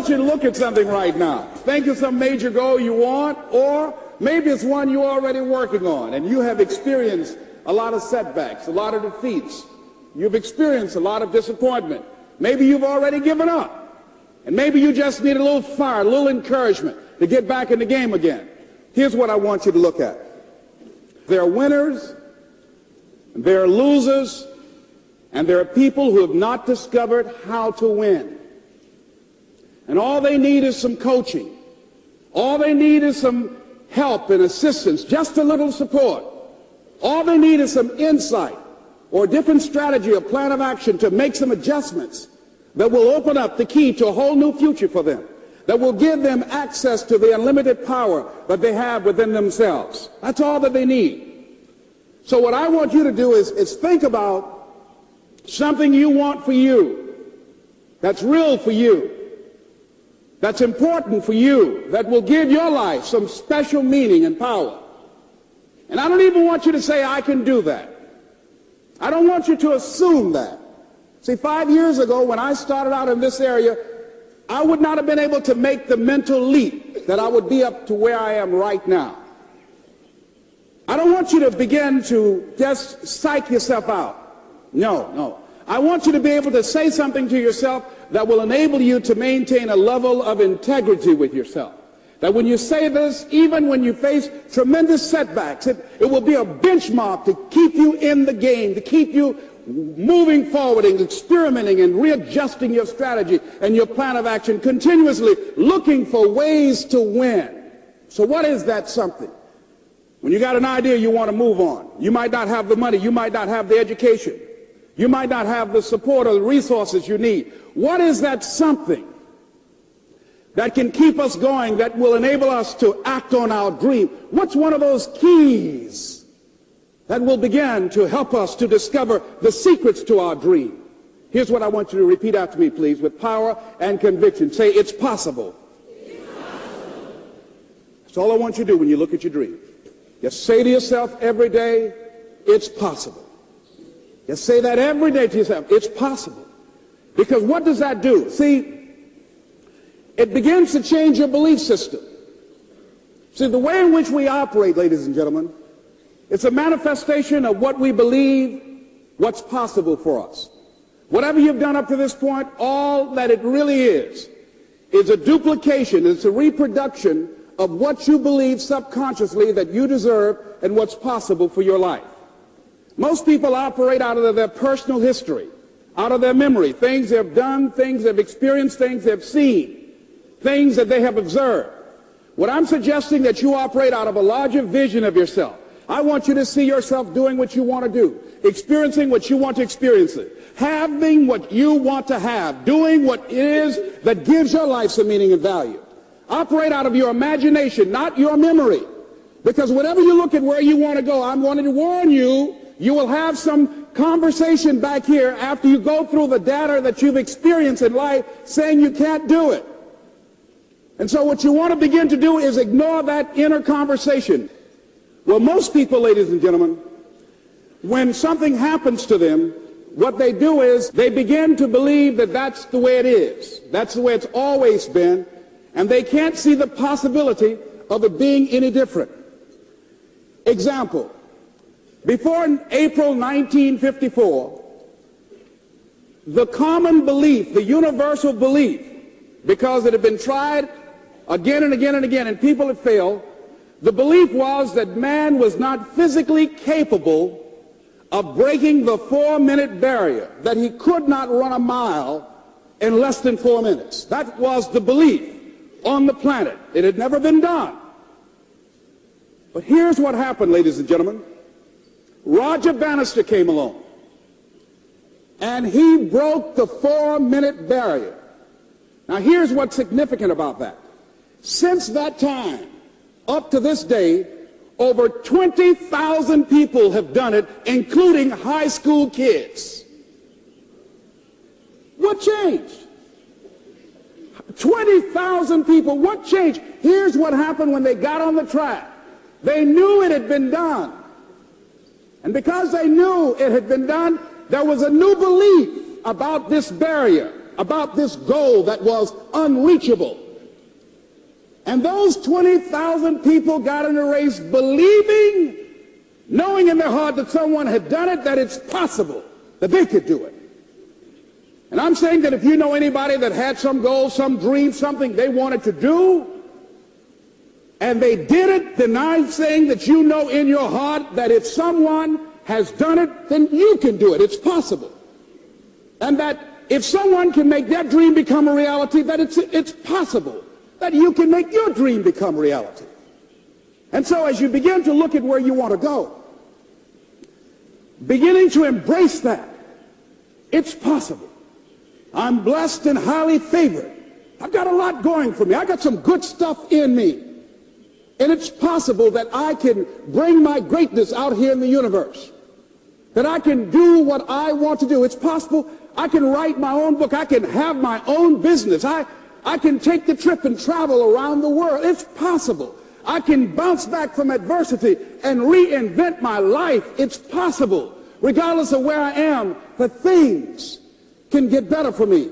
want you to look at something right now. Think of some major goal you want, or maybe it's one you're already working on, and you have experienced a lot of setbacks, a lot of defeats. You've experienced a lot of disappointment. Maybe you've already given up, and maybe you just need a little fire, a little encouragement to get back in the game again. Here's what I want you to look at. There are winners, and there are losers, and there are people who have not discovered how to win. And all they need is some coaching. All they need is some help and assistance, just a little support. All they need is some insight or a different strategy or plan of action to make some adjustments that will open up the key to a whole new future for them, that will give them access to the unlimited power that they have within themselves. That's all that they need. So what I want you to do is think about something you want for you, that's real for you, that's important for you, that will give your life some special meaning and power. And I don't even want you to say, I can do that. I don't want you to assume that. See, 5 years ago when I started out in this area, I would not have been able to make the mental leap that I would be up to where I am right now. I don't want you to begin to just psych yourself out. No. I want you to be able to say something to yourself that will enable you to maintain a level of integrity with yourself. That when you say this, even when you face tremendous setbacks, it will be a benchmark to keep you in the game, to keep you moving forward and experimenting and readjusting your strategy and your plan of action, continuously looking for ways to win. So what is that something? When you got an idea you want to move on, you might not have the money, you might not have the education, you might not have the support or the resources you need. What is that something that can keep us going, that will enable us to act on our dream? What's one of those keys that will begin to help us to discover the secrets to our dream? Here's what I want you to repeat after me, please, with power and conviction. Say, it's possible. It's possible. That's all I want you to do when you look at your dream. Just say to yourself every day, it's possible. Just say that every day to yourself, it's possible. Because what does that do? See, it begins to change your belief system. See, the way in which we operate, ladies and gentlemen, it's a manifestation of what we believe, what's possible for us. Whatever you've done up to this point, all that it really is a duplication, it's a reproduction of what you believe subconsciously that you deserve and what's possible for your life. Most people operate out of their personal history, out of their memory, things they've done, things they've experienced, things they've seen, things that they have observed. What I'm suggesting that you operate out of a larger vision of yourself. I want you to see yourself doing what you want to do, experiencing what you want to experience, having what you want to have, doing what it is that gives your life some meaning and value. Operate out of your imagination, not your memory. Because whenever you look at where you want to go, I'm going to warn you, you will have some conversation back here after you go through the data that you've experienced in life saying you can't do it. And so what you want to begin to do is ignore that inner conversation. Well, most people, ladies and gentlemen, when something happens to them, what they do is they begin to believe that that's the way it is. That's the way it's always been. And they can't see the possibility of it being any different. Example, before April 1954, the common belief, the universal belief, because it had been tried again and again and again and people had failed, the belief was that man was not physically capable of breaking the 4-minute barrier, that he could not run a mile in less than 4 minutes. That was the belief on the planet. It had never been done. But here's what happened, ladies and gentlemen. Roger Bannister came along, and he broke the 4-minute barrier. Now, here's what's significant about that. Since that time, up to this day, over 20,000 people have done it, including high school kids. What changed? 20,000 people. What changed? Here's what happened when they got on the track. They knew it had been done. And because they knew it had been done, there was a new belief about this barrier. about this goal that was unreachable. And those 20,000 people got in the race believing, knowing in their heart that someone had done it, that it's possible that they could do it. And I'm saying that if you know anybody that had some goal, some dream, something they wanted to do, and they did it, then I'm saying that you know in your heart that if someone has done it, then you can do it. It's possible. And that if someone can make their dream become a reality, that it's possible that you can make your dream become reality. And so as you begin to look at where you want to go, beginning to embrace that, it's possible. I'm blessed and highly favored. I've got a lot going for me. I got some good stuff in me. And it's possible that I can bring my greatness out here in the universe. That I can do what I want to do. It's possible I can write my own book. I can have my own business. I can take the trip and travel around the world. It's possible. I can bounce back from adversity and reinvent my life. It's possible. Regardless of where I am, that things can get better for me.